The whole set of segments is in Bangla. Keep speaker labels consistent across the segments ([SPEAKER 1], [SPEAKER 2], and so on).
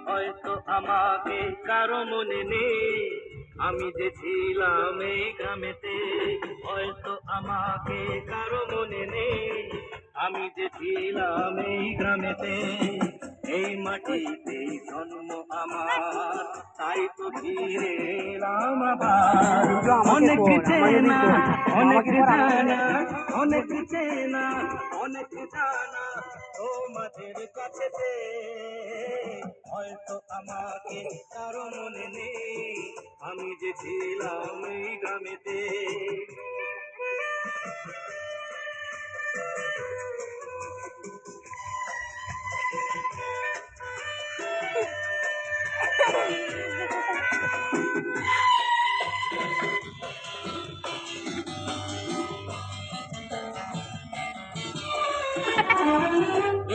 [SPEAKER 1] হয়তো আমাকে কারো মনে নেই, আমি যে ছিলাম এই গ্রামেতে। হয়তো আমাকে কারো মনে নেই, আমি যে ছিলাম এই গ্রামেতে। এই মাটিতে জন্ম আমার, তাই তো ঘিরে এলাম আবার। অনেক চেনা, অনেক জানা, অনেক চেনা, অনেক জানা তোমাদের কাছেতে। হয়তো আমাকে কারো মনে নেই, আমি যে ছিলাম এই গ্রামেতে।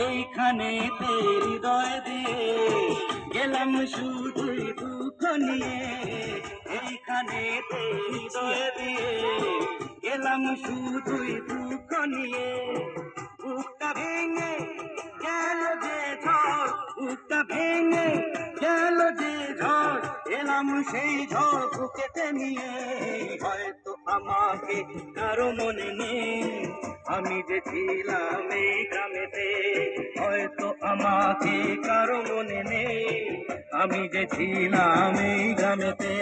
[SPEAKER 1] এইখানে হৃদয় দিয়ে গেলাম শুধুই দুঃখ নিয়ে। এইখানে হৃদয় দিয়ে গেলাম শুধুই দুঃখ নিয়ে। বুকটা ভেঙে গেল যে ঝড়, বুকটা ভেঙে গেল যে ঝড়, এলাম সেই ঝড় বুকেতে নিয়ে। হয়তো আমাকে কারো মনে নেই, আমি যে ছিলাম এই গ্রামেতে। হয়তো আমাকে কারো মনে নেই, আমি যে ছিলাম এই গ্রামেতে।